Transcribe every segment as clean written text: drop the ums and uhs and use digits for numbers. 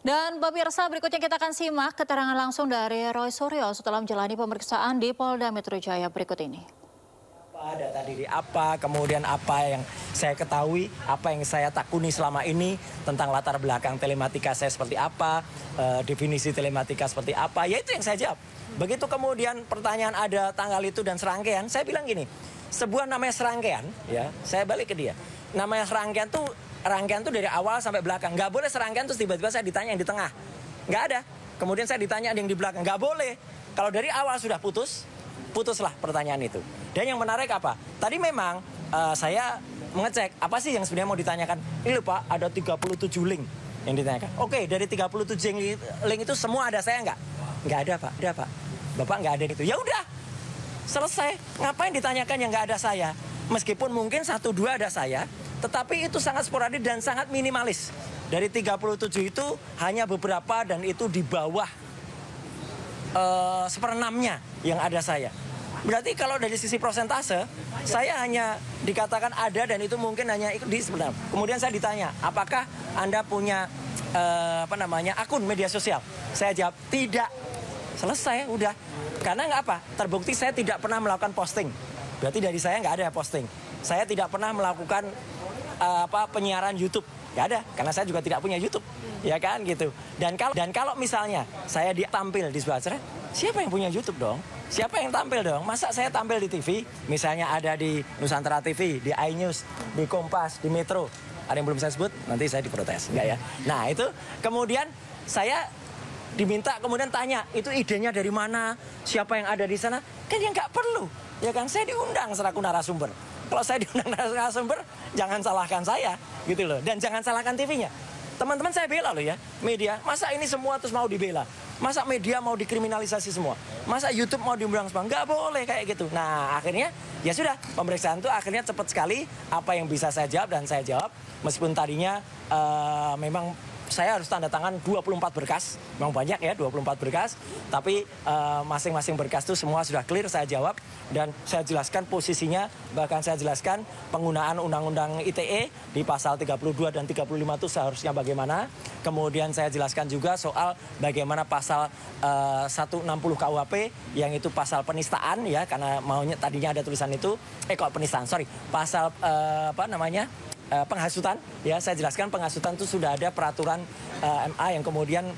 Dan pemirsa, berikutnya kita akan simak keterangan langsung dari Roy Suryo setelah menjalani pemeriksaan di Polda Metro Jaya berikut ini. Data diri apa, kemudian apa yang saya ketahui, apa yang saya takuni selama ini tentang latar belakang telematika saya seperti apa, definisi telematika seperti apa, ya itu yang saya jawab. Begitu kemudian pertanyaan ada tanggal itu dan serangkaian, saya bilang gini, sebuah namanya serangkaian, ya saya balik ke dia, namanya serangkaian tuh dari awal sampai belakang, nggak boleh serangkaian terus tiba-tiba saya ditanya yang di tengah, nggak ada. Kemudian saya ditanya yang di belakang, nggak boleh. Kalau dari awal sudah putuslah pertanyaan itu. Dan yang menarik apa? Tadi memang saya mengecek apa sih yang sebenarnya mau ditanyakan. Ini loh Pak, ada 37 link yang ditanyakan. Oke, dari 37 link itu semua ada saya nggak? Nggak ada Pak, ada Pak. Bapak nggak ada itu. Ya udah, selesai. Ngapain ditanyakan yang nggak ada saya? Meskipun mungkin 1-2 ada saya, tetapi itu sangat sporadik dan sangat minimalis. Dari 37 itu hanya beberapa dan itu di bawah 1/6-nya yang ada saya. Berarti kalau dari sisi prosentase, saya hanya dikatakan ada dan itu mungkin hanya ikut di sebenarnya. Kemudian saya ditanya, apakah Anda punya akun media sosial? Saya jawab, tidak. Selesai, udah. Karena nggak apa? Terbukti saya tidak pernah melakukan posting. Berarti dari saya nggak ada posting. Saya tidak pernah melakukan penyiaran YouTube. Nggak ada, karena saya juga tidak punya YouTube. Ya kan gitu. Dan kalau misalnya saya ditampil di sebelah sana, siapa yang punya YouTube dong? Siapa yang tampil dong? Masa saya tampil di TV? Misalnya ada di Nusantara TV, di iNews, di Kompas, di Metro. Ada yang belum saya sebut? Nanti saya diprotes. Enggak ya? Nah itu kemudian saya diminta kemudian tanya, itu idenya dari mana? Siapa yang ada di sana? Kan ya nggak perlu. Ya kan, saya diundang selaku narasumber. Kalau saya diundang narasumber, jangan salahkan saya. Gitu loh. Dan jangan salahkan TV-nya. Teman-teman saya bela loh ya, media. Masa ini semua terus mau dibela? Masa media mau dikriminalisasi semua? Masa YouTube mau diundang semua? Nggak boleh kayak gitu. Nah akhirnya ya sudah, pemeriksaan itu akhirnya cepat sekali. Apa yang bisa saya jawab dan saya jawab. Meskipun tadinya memang saya harus tanda tangan 24 berkas. Memang banyak ya 24 berkas. Tapi masing-masing berkas itu semua sudah clear saya jawab. Dan saya jelaskan posisinya. Bahkan saya jelaskan penggunaan Undang-Undang ITE di pasal 32 dan 35 itu seharusnya bagaimana. Kemudian saya jelaskan juga soal bagaimana pasal 160 KUHP yang itu pasal penistaan ya. Karena maunya tadinya ada tulisan itu. Kok penistaan, sorry. Pasal penghasutan, ya saya jelaskan penghasutan itu sudah ada peraturan MA yang kemudian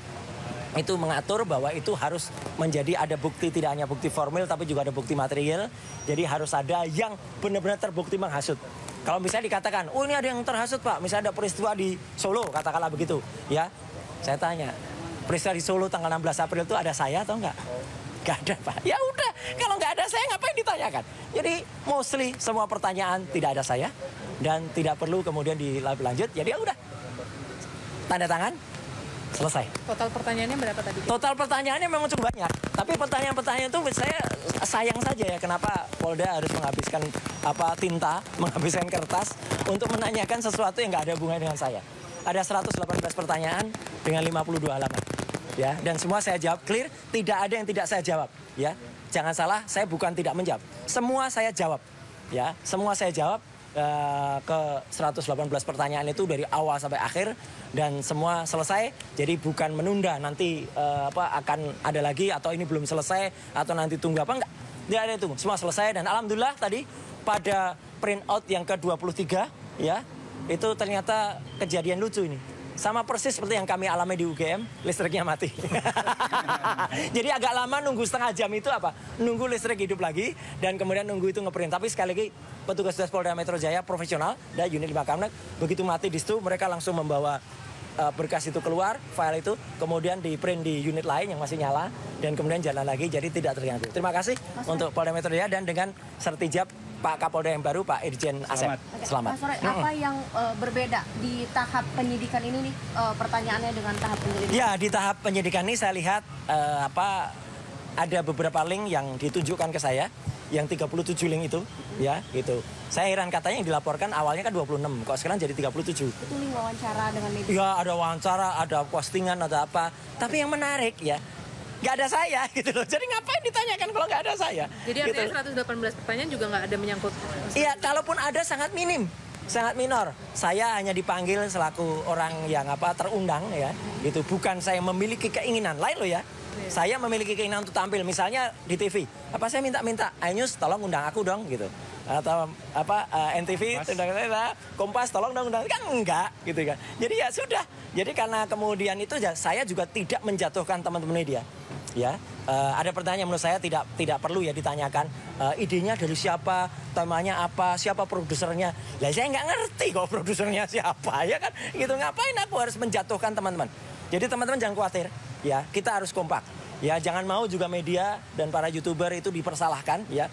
itu mengatur bahwa itu harus menjadi ada bukti, tidak hanya bukti formil tapi juga ada bukti material. Jadi harus ada yang benar-benar terbukti menghasut. Kalau misalnya dikatakan, oh ini ada yang terhasut Pak, misalnya ada peristiwa di Solo, katakanlah begitu, ya. Saya tanya, peristiwa di Solo tanggal 16 April itu ada saya atau enggak? Gak ada Pak. Ya udah, kalau nggak ada saya ngapain ditanyakan? Jadi mostly semua pertanyaan tidak ada saya dan tidak perlu kemudian dilanjut. Jadi ya udah, tanda tangan, selesai. Total pertanyaannya berapa tadi? Total pertanyaannya memang cukup banyak. Tapi pertanyaan-pertanyaan itu saya sayang saja ya kenapa Polda harus menghabiskan tinta, menghabiskan kertas untuk menanyakan sesuatu yang nggak ada hubungannya dengan saya. Ada 118 pertanyaan dengan 52 halaman. Ya, dan semua saya jawab clear, tidak ada yang tidak saya jawab, ya. Jangan salah, saya bukan tidak menjawab. Semua saya jawab, ya. Semua saya jawab ke 118 pertanyaan itu dari awal sampai akhir dan semua selesai. Jadi bukan menunda nanti akan ada lagi atau ini belum selesai atau nanti tunggu apa enggak. Tidak ada itu, semua selesai dan alhamdulillah tadi pada print out yang ke-23 ya, itu ternyata kejadian lucu ini. Sama persis seperti yang kami alami di UGM, listriknya mati. Jadi agak lama nunggu setengah jam itu apa? Nunggu listrik hidup lagi dan kemudian nunggu itu ngeprint. Tapi sekali lagi petugas Polda Metro Jaya profesional dan unit 5 Kamnek begitu mati di situ mereka langsung membawa berkas itu keluar, file itu kemudian di print di unit lain yang masih nyala dan kemudian jalan lagi jadi tidak terganggu. Terima kasih untuk Polda Metro Jaya dan dengan sertijab Pak Kapolda yang baru, Pak Irjen Asep. Selamat. Pak Sore, apa yang berbeda di tahap penyidikan ini nih pertanyaannya dengan tahap penyelidikan? Ya, di tahap penyidikan ini saya lihat ada beberapa link yang ditunjukkan ke saya, yang 37 link itu, ya gitu. Saya heran katanya yang dilaporkan awalnya kan 26, kok sekarang jadi 37. Itu link wawancara dengan media? Ya, ada wawancara, ada postingan, ada apa. Tapi yang menarik ya, nggak ada saya gitu loh. Jadi ngapain ditanyakan kalau nggak ada saya? Jadi artinya gitu. 118 pertanyaan juga nggak ada menyangkut? Iya, kalaupun ada sangat minim. sangat minor. Saya hanya dipanggil selaku orang yang terundang ya, gitu. Bukan saya memiliki keinginan lain loh ya. Saya memiliki keinginan untuk tampil, misalnya di TV. Saya minta, iNews tolong undang aku dong gitu. Atau NTV, Kompas tolong dong undang, kan enggak gitu kan. Jadi ya sudah. Jadi karena kemudian itu saya juga tidak menjatuhkan teman-teman media. Ya, ada pertanyaan menurut saya tidak perlu ya ditanyakan idenya dari siapa, temanya apa, siapa produsernya. Lah saya nggak ngerti kok produsernya siapa ya kan. Gitu ngapain aku harus menjatuhkan teman-teman. Jadi teman-teman jangan khawatir ya, kita harus kompak. Ya jangan mau juga media dan para YouTuber itu dipersalahkan ya.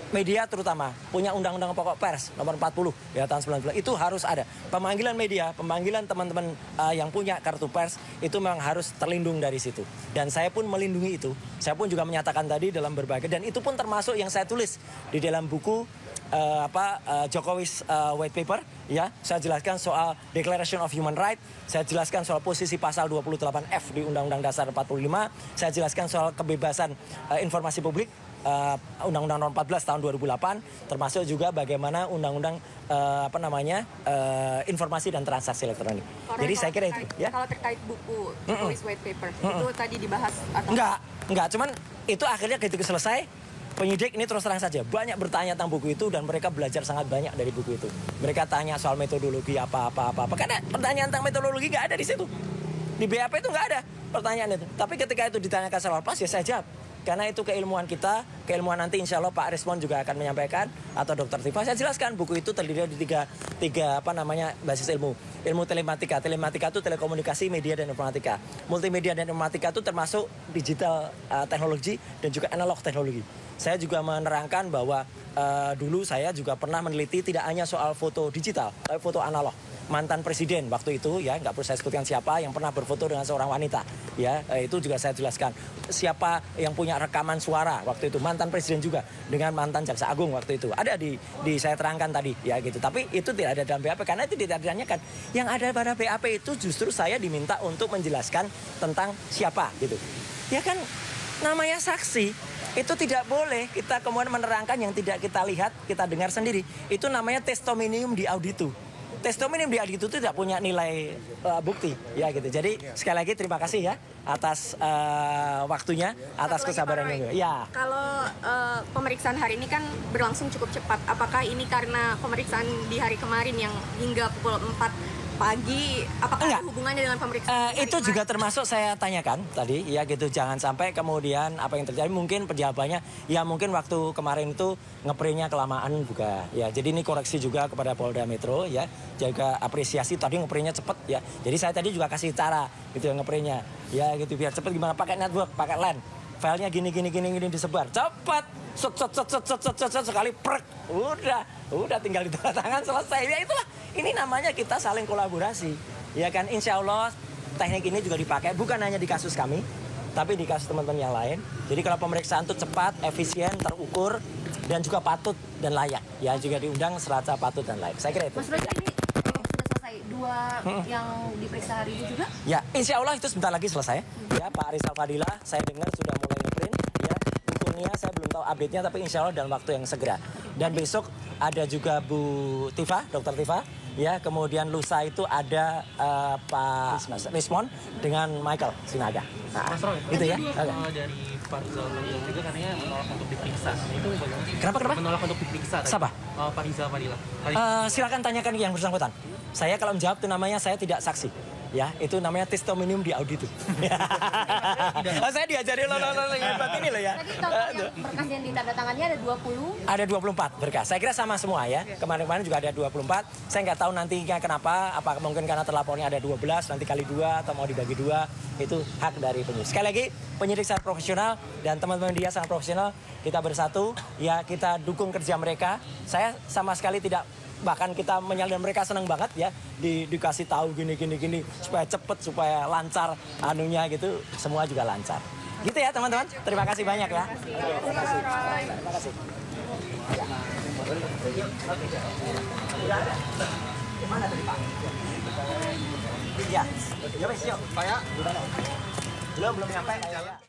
Media terutama punya undang-undang pokok pers nomor 40 ya tahun 90 itu harus ada. Pemanggilan media, pemanggilan teman-teman yang punya kartu pers itu memang harus terlindung dari situ. Dan saya pun melindungi itu. Saya pun juga menyatakan tadi dalam berbagai, dan itu pun termasuk yang saya tulis di dalam buku Jokowi's White Paper ya. Saya jelaskan soal Declaration of Human Rights, saya jelaskan soal posisi pasal 28F di Undang-Undang Dasar 45, saya jelaskan soal kebebasan informasi publik, Undang-Undang Nomor 14 tahun 2008, termasuk juga bagaimana Undang-Undang informasi dan transaksi elektronik. Jadi saya kira itu ya. Kalau terkait buku Jokowi's White Paper itu tadi dibahas atau enggak, cuman itu akhirnya ketika selesai penyidik ini terus terang saja banyak bertanya tentang buku itu, dan mereka belajar sangat banyak dari buku itu. Mereka tanya soal metodologi apa. Karena pertanyaan tentang metodologi nggak ada di situ. Di BAP itu nggak ada pertanyaan itu. Tapi ketika itu ditanyakan secara lepas ya saya jawab. Karena itu keilmuan kita, keilmuan nanti insya Allah Pak Rismon juga akan menyampaikan, atau Dr. Tifa. Saya jelaskan buku itu terdiri dari tiga basis ilmu. Ilmu telematika. Telematika itu telekomunikasi, media, dan informatika. Multimedia dan informatika itu termasuk digital teknologi dan juga analog teknologi. Saya juga menerangkan bahwa dulu saya juga pernah meneliti tidak hanya soal foto digital, tapi foto analog. Mantan presiden waktu itu ya, nggak perlu saya sebutkan siapa, yang pernah berfoto dengan seorang wanita ya, itu juga saya jelaskan. Siapa yang punya rekaman suara waktu itu, mantan presiden juga dengan mantan jaksa agung waktu itu ada di saya terangkan tadi ya gitu. Tapi itu tidak ada dalam BAP karena itu tidak ditanyakan. Yang ada pada BAP itu justru saya diminta untuk menjelaskan tentang siapa gitu ya kan. Namanya saksi itu tidak boleh kita kemudian menerangkan yang tidak kita lihat, kita dengar sendiri. Itu namanya testimonium di auditu. Testimonium di auditu itu tidak punya nilai bukti ya gitu. Jadi sekali lagi terima kasih ya atas waktunya, atas kesabarannya. Ya. Kalau pemeriksaan hari ini kan berlangsung cukup cepat. Apakah ini karena pemeriksaan di hari kemarin yang hingga pukul 4 pagi, apakah ada hubungannya dengan pemeriksaan? Itu juga termasuk saya tanyakan tadi ya gitu. Jangan sampai kemudian apa yang terjadi, mungkin penjawabannya ya mungkin waktu kemarin itu ngeprintnya kelamaan juga ya. Jadi ini koreksi juga kepada Polda Metro ya, jaga apresiasi tadi ngeprintnya cepet ya. Jadi saya tadi juga kasih cara gitu ya ngeprintnya ya gitu, biar cepet. Gimana pakai network, pakai LAN, filenya gini disebar cepet, set sekali prek, udah tinggal di tengah tangan selesai ya. Itulah, ini namanya kita saling kolaborasi ya kan. Insya Allah teknik ini juga dipakai bukan hanya di kasus kami, tapi di kasus teman-teman yang lain. Jadi kalau pemeriksaan itu cepat, efisien, terukur, dan juga patut dan layak ya, juga diundang serata patut dan layak. Saya kira itu. Mas Roy, ini sudah selesai dua yang diperiksa hari ini juga? Ya, insya Allah itu sebentar lagi selesai. Ya, Pak Rizal Fadila saya dengar sudah mulai ngeprint ya. Bukunya saya belum tahu update-nya, tapi insya Allah dalam waktu yang segera. Dan besok ada juga Bu Tifa, Dr. Tifa. Ya, kemudian lusa itu ada Pak Rismon dengan Michael Sinaga. Mas Roy, itu ya. Dari Pak Rizal Fadila juga katanya menolak untuk diperiksa. Itu bagaimana? Kenapa? Menolak untuk diperiksa. Siapa? Pak Rizal Fadila. Silakan tanyakan yang bersangkutan. Saya kalau menjawab itu namanya saya tidak saksi. Ya, itu namanya testimonium di auditu. Saya diajari hebat ini loh ya. Tadi total yang berkas yang ditandatangannya ada 20. Ada 24 berkas. Saya kira sama semua ya. Kemarin-kemarin juga ada 24. Saya nggak tahu nantinya kenapa. Apa mungkin karena terlapornya ada 12, nanti kali 2 atau mau dibagi 2. Itu hak dari penyidik. Sekali lagi, penyidik sangat profesional dan teman-teman dia sangat profesional. Kita bersatu, ya kita dukung kerja mereka. Saya sama sekali tidak, bahkan kita menyalin mereka senang banget ya dikasih tahu gini supaya cepet, supaya lancar anunya gitu, semua juga lancar gitu ya teman-teman. Terima kasih banyak ya. Terima kasih. Gimana tadi Pak? Ya, yuk. Pak ya. Belum nyampe.